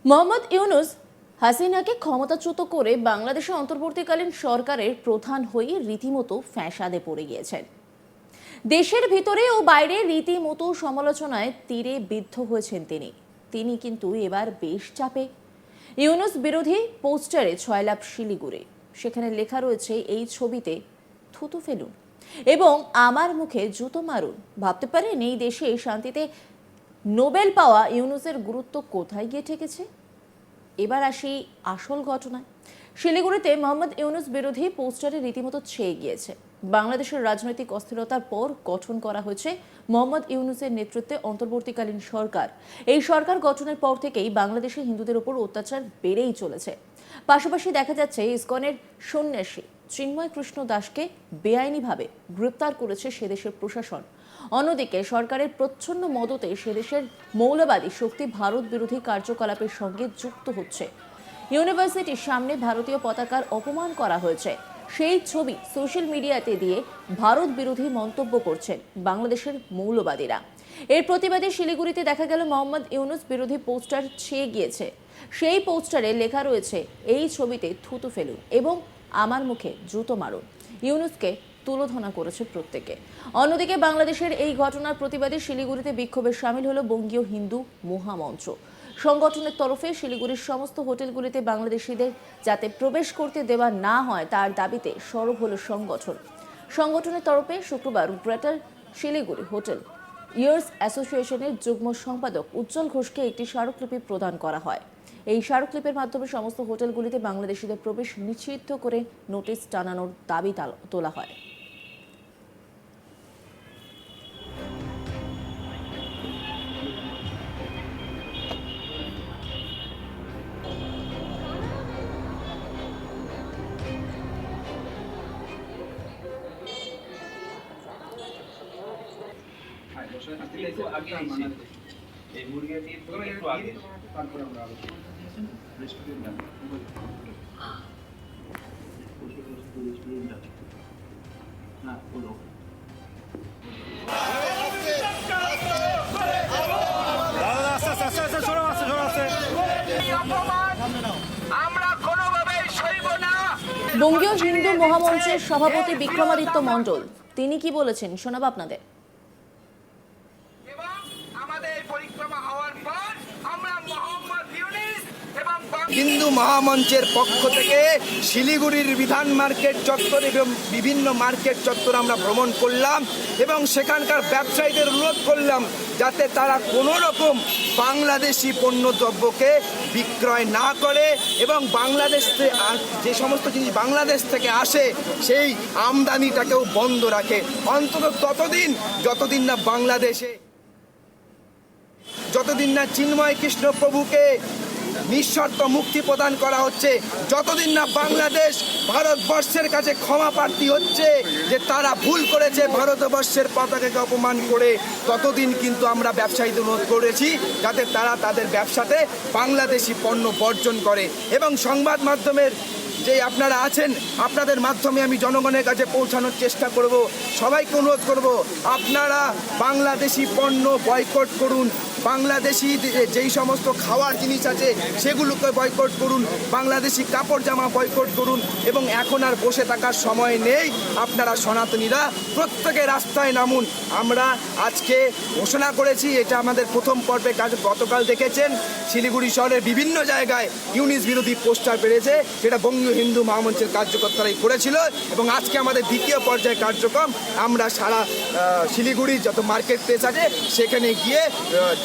মোহাম্মদ ইউনুস হাসিনাকে ক্ষমতাচ্যুত করে বাংলাদেশের অন্তর্বর্তীকালীন সরকারের প্রধান হয়ে রীতিমতো ফ্যাসাদে পড়ে গিয়েছেন। দেশের ভিতরে ও বাইরে রীতিমতো সমালোচনায় তীরে বিদ্ধ হয়েছেন তিনি কিন্তু এবার বেশ চাপে। ইউনুস বিরোধী পোস্টারে ছয়লাভ শিলিগুড়ি, সেখানে লেখা রয়েছে এই ছবিতে থুতু ফেলুন এবং আমার মুখে জুতো মারুন। ভাবতে পারেন এই দেশে শান্তিতে নোবেল পাওয়া ইউনুসের গুরুত্ব কোথায় গিয়ে ঠেকেছে। এবার আসি আসল ঘটনায়। শিলিগুড়িতে মোহাম্মদ ইউনুস বিরোধী পোস্টারে রীতিমতো ছেয়ে গিয়েছে। বাংলাদেশের রাজনৈতিক অস্থিরতার পর গঠন করা হয়েছে মোহাম্মদ ইউনুসের নেতৃত্বে অন্তর্বর্তীকালীন সরকার। এই সরকার গঠনের পর থেকেই বাংলাদেশে হিন্দুদের উপর অত্যাচার বেড়েই চলেছে। পাশাপাশি দেখা যাচ্ছে ইসকনের সন্ন্যাসী চিন্ময় কৃষ্ণ দাসকে বেআইনিভাবে গ্রেপ্তার করেছে সেদেশের প্রশাসন। অন্যদিকে সরকারের প্রচ্ছন্ন মদতে সেদেশের মৌলবাদী শক্তি ভারত বিরোধী কার্যকলাপের সঙ্গে যুক্ত হচ্ছে। ইউনিভার্সিটির সামনে ভারতীয় পতাকার অপমান করা হয়েছে, সেই ছবি সোশ্যাল মিডিয়াতে দিয়ে ভারত বিরোধী মন্তব্য করছেন বাংলাদেশের মৌলবাদীরা। এর প্রতিবাদে শিলিগুড়িতে দেখা গেল মোহাম্মদ ইউনুস বিরোধী পোস্টার ছেয়ে গিয়েছে। সেই পোস্টারে লেখা রয়েছে এই ছবিতে থুতু ফেলুন এবং আমার মুখে জুতো মারুন। ইউনুসকে তুলোধনা করেছে প্রত্যেকে। অন্যদিকে বাংলাদেশের এই ঘটনার প্রতিবাদে শিলিগুড়িতে বিক্ষোভে সামিল হলো বঙ্গীয় হিন্দু মহামঞ্চ। সংগঠনের তরফে শিলিগুড়ির সমস্ত হোটেলগুলিতে বাংলাদেশিদের যাতে প্রবেশ করতে দেওয়া না হয় তার দাবিতে সরব হলো সংগঠনের তরফে শুক্রবার গ্রেটার শিলিগুড়ি হোটেল ইয়ার্স অ্যাসোসিয়েশনের যুগ্ম সম্পাদক উজ্জ্বল ঘোষকে একটি স্মারকলিপি প্রদান করা হয়। এই স্মারকলিপির মাধ্যমে সমস্ত হোটেলগুলিতে বাংলাদেশিদের প্রবেশ নিষিদ্ধ করে নোটিশ টানানোর দাবি তোলা হয়। বঙ্গীয় হিন্দু মহামঞ্চের সভাপতি বিক্রমাদিত্য মণ্ডল তিনি কি বলেছেন শোনাবো আপনাদের। হিন্দু মহামঞ্চের পক্ষ থেকে শিলিগুড়ির বিধান মার্কেট চত্বর এবং বিভিন্ন মার্কেট চত্বর আমরা ভ্রমণ করলাম এবং সেখানকার ব্যবসায়ীদের অনুরোধ করলাম যাতে তারা কোনো রকম বাংলাদেশি পণ্যদ্রব্যকে বিক্রয় না করে এবং বাংলাদেশ যে সমস্ত জিনিস বাংলাদেশ থেকে আসে সেই আমদানিটাকেও বন্ধ রাখে, অন্তত ততদিন যতদিন না বাংলাদেশে যতদিন না চিন্ময় কৃষ্ণ প্রভুকে নিঃশর্ত মুক্তি প্রদান করা হচ্ছে, যতদিন না বাংলাদেশ ভারতবর্ষের কাছে ক্ষমা প্রার্থী হচ্ছে যে তারা ভুল করেছে ভারতবর্ষের পতাকাকে অপমান করে, ততদিন কিন্তু আমরা ব্যবসায়ীদের অনুরোধ করেছি যাতে তারা তাদের ব্যবসাতে বাংলাদেশি পণ্য বর্জন করে। এবং সংবাদ মাধ্যমের যে আপনারা আছেন, আপনাদের মাধ্যমে আমি জনগণের কাছে পৌঁছানোর চেষ্টা করব, সবাইকে অনুরোধ করব আপনারা বাংলাদেশি পণ্য বয়কট করুন, বাংলাদেশি যেই সমস্ত খাওয়ার জিনিস আছে সেগুলোকে বয়কট করুন, বাংলাদেশি কাপড় জামা বয়কট করুন এবং এখন আর বসে থাকার সময় নেই। আপনারা সনাতনীরা প্রত্যেকে রাস্তায় নামুন। আমরা আজকে ঘোষণা করেছি, এটা আমাদের প্রথম পর্বে কাজ। গতকাল দেখেছেন শিলিগুড়ি শহরের বিভিন্ন জায়গায় ইউনিস বিরোধী পোস্টার বেড়েছে, যেটা বঙ্গীয় হিন্দু মহামঞ্চের কার্যকর্তারাই করেছিল এবং আজকে আমাদের দ্বিতীয় পর্যায়ে কার্যক্রম আমরা সারা শিলিগুড়ি যত মার্কেট প্লেস আছে সেখানে গিয়ে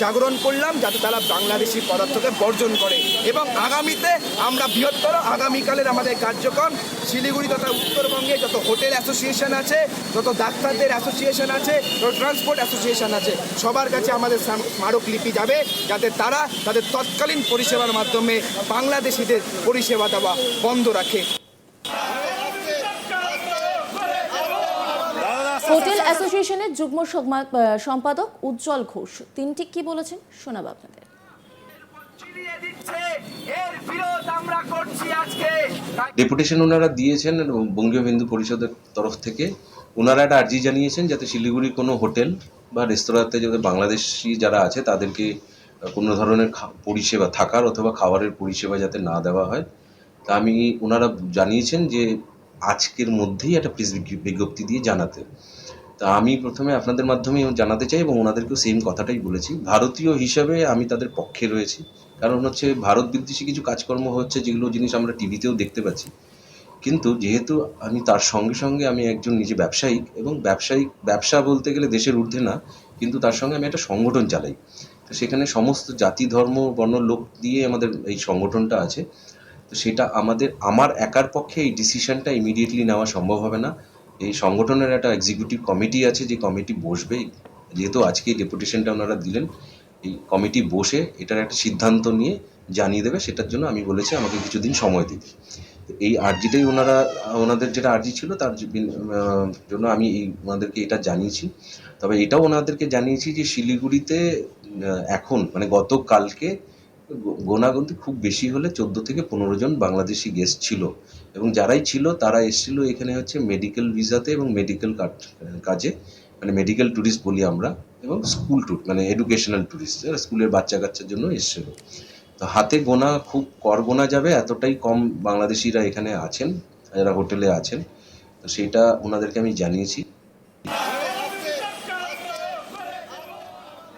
জাগরণ করলাম যাতে তারা বাংলাদেশি পদার্থকে বর্জন করে। এবং আগামীতে আমরা বৃহত্তর আগামীকালের আমাদের কার্যক্রম শিলিগুড়ি তথা উত্তরবঙ্গে যত হোটেল অ্যাসোসিয়েশন আছে, যত ডাক্তারদের অ্যাসোসিয়েশন আছে, যত ট্রান্সপোর্ট অ্যাসোসিয়েশন আছে, সবার কাছে আমাদের স্মারকলিপি যাবে যাতে তারা তাদের তৎকালীন পরিষেবার মাধ্যমে বাংলাদেশিদের পরিষেবা দেওয়া বন্ধ রাখে। হোটেল অ্যাসোসিয়েশনের যুগ্ম সম্পাদক উজ্জ্বল ঘোষ তিনি ঠিক কি বলেছেন শোনাবো আপনাদের। ডেপুটেশন ওনারা দিয়েছেন বঙ্গীয় হিন্দু পরিষদের তরফ থেকে। ওনারা একটা আর্জি জানিয়েছেন যাতে শিলিগুড়ির কোনো হোটেল বা রেস্তোরাঁতে যাতে বাংলাদেশি যারা আছে তাদেরকে কোনো ধরনের পরিষেবা থাকার অথবা খাবারের পরিষেবা যাতে না দেওয়া হয়। তা ওনারা জানিয়েছেন যে আজকের মধ্যেই একটা প্রেস বিজ্ঞপ্তি দিয়ে জানাতে। তা আমি প্রথমে আপনাদের মাধ্যমে জানাতে চাই এবং ওনাদেরকেও সেম কথাটাই বলেছি। ভারতীয় হিসাবে আমি তাদের পক্ষে রয়েছি, কারণ হচ্ছে ভারত বিদ্বেষী কিছু কাজকর্ম হচ্ছে, যেগুলো জিনিস আমরা টিভিতেও দেখতে পাচ্ছি। কিন্তু যেহেতু আমি তার সঙ্গে সঙ্গে আমি একজন নিজে ব্যবসায়িক, এবং ব্যবসা বলতে গেলে দেশের ঊর্ধ্বে না, কিন্তু তার সঙ্গে আমি একটা সংগঠন চালাই। তো সেখানে সমস্ত জাতি ধর্ম বর্ণ লোক দিয়ে আমাদের এই সংগঠনটা আছে। তো সেটা আমার একার পক্ষে এই ডিসিশনটা ইমিডিয়েটলি নেওয়া সম্ভব হবে না। এই সংগঠনের একটা এক্সিকিউটিভ কমিটি আছে, যে কমিটি বসবে, যেহেতু আজকে এই ডেপুটেশনটা ওনারা দিলেন, এই কমিটি বসে এটার একটা সিদ্ধান্ত নিয়ে জানিয়ে দেবে। সেটার জন্য আমি বলেছি আমাকে কিছুদিন সময় দিতে। এই আর্জিটাই ওনাদের যেটা আর্জি ছিল তার জন্য আমি ওনাদেরকে এটা জানিয়েছি। তবে এটাও ওনাদেরকে জানিয়েছি যে শিলিগুড়িতে এখন মানে গতকালকে গোনাগুনতি খুব বেশি হলে 14 থেকে 15 জন বাংলাদেশি গেস্ট ছিল, এবং যারাই ছিল তারা এসেছিল এখানে হচ্ছে মেডিকেল ভিসাতে এবং মেডিকেল কাজে, মানে মেডিকেল ট্যুরিস্ট বলি আমরা, এবং স্কুল ট্যুর মানে এডুকেশনাল ট্যুরিস্ট, স্কুলের বাচ্চা কাচ্চার জন্য এসেছিল। তো হাতে গোনা, খুব গোনা যাবে এতটাই কম বাংলাদেশিরা এখানে আছেন, যারা হোটেলে আছেন। তো সেটা ওনাদেরকে আমি জানিয়েছি।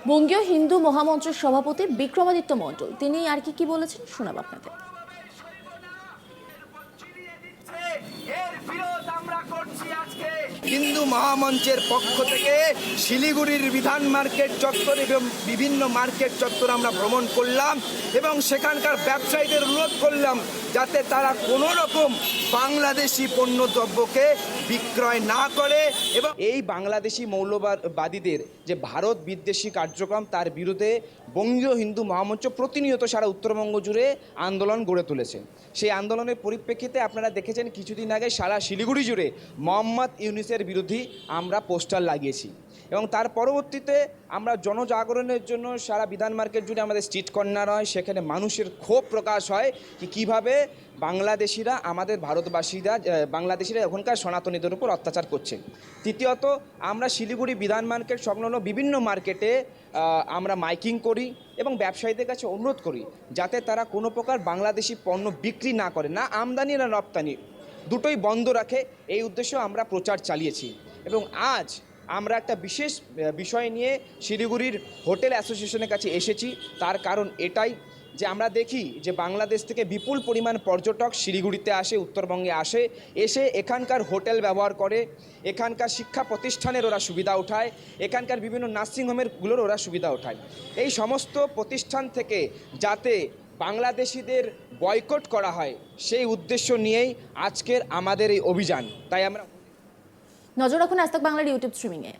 বঙ্গীয় হিন্দু মহামঞ্চের সভাপতি বিক্রমাদিত্য মণ্ডল তিনি আর কি বলেছেন শোনাব আপনাদের। হিন্দু মহামঞ্চের পক্ষ থেকে শিলিগুড়ির বিধান মার্কেট চত্বর এবং বিভিন্ন মার্কেট চত্বর আমরা ভ্রমণ করলাম, এবং সেখানকার ব্যবসায়ীদের অনুরোধ করলাম যাতে তারা কোনো রকম বাংলাদেশি পণ্যদ্রব্যকে বিক্রয় না করে। এবং এই বাংলাদেশি মৌলবাদীদের যে ভারত বিদ্বেষী কার্যক্রম, তার বিরুদ্ধে বঙ্গীয় হিন্দু মহামঞ্চ প্রতিনিয়ত সারা উত্তরবঙ্গ জুড়ে আন্দোলন গড়ে তুলেছে। সেই আন্দোলনের পরিপ্রেক্ষিতে আপনারা দেখেছেন কিছুদিন আগে সারা শিলিগুড়ি জুড়ে মোহাম্মদ ইউনূসের বিরোধী আমরা পোস্টার লাগিয়েছি, এবং তার পরবর্তীতে আমরা জনজাগরণের জন্য সারা বিধান মার্কেট জুড়ে আমাদের স্ট্রিট কর্নার হয়, সেখানে মানুষের ক্ষোভ প্রকাশ হয় কীভাবে বাংলাদেশিরা আমাদের বাংলাদেশিরা এখনকার সনাতনীদের উপর অত্যাচার করছে। তৃতীয়ত আমরা শিলিগুড়ি বিধান মার্কেট সংলগ্ন বিভিন্ন মার্কেটে আমরা মাইকিং করি এবং ব্যবসায়ীদের কাছে অনুরোধ করি যাতে তারা কোনো প্রকার বাংলাদেশি পণ্য বিক্রি না করে, না আমদানি না রপ্তানি, দুটোই বন্ধ রাখে। এই উদ্দেশ্যে আমরা প্রচার চালিয়েছি, এবং আজ আমরা একটা বিশেষ বিষয় নিয়ে শিলিগুড়ির হোটেল অ্যাসোসিয়েশনের কাছে এসেছি। তার কারণ এটাই যে আমরা দেখি যে বাংলাদেশ থেকে বিপুল পরিমাণ পর্যটক শিলিগুড়িতে আসে, উত্তরবঙ্গে এসে এখানকার হোটেল ব্যবহার করে, এখানকার শিক্ষা প্রতিষ্ঠানের ওরা সুবিধা উঠায়, এখানকার বিভিন্ন নার্সিংহোমেরগুলোর ওরা সুবিধা উঠায়। এই সমস্ত প্রতিষ্ঠান থেকে যাতে বাংলাদেশিদের বয়কট করা হয়, সেই উদ্দেশ্য নিয়েই আজকের আমাদের এই অভিযান। তাই আমরা নজর রাখুন আজ তাক বাংলার ইউটিউব স্ট্রিমিংয়ে।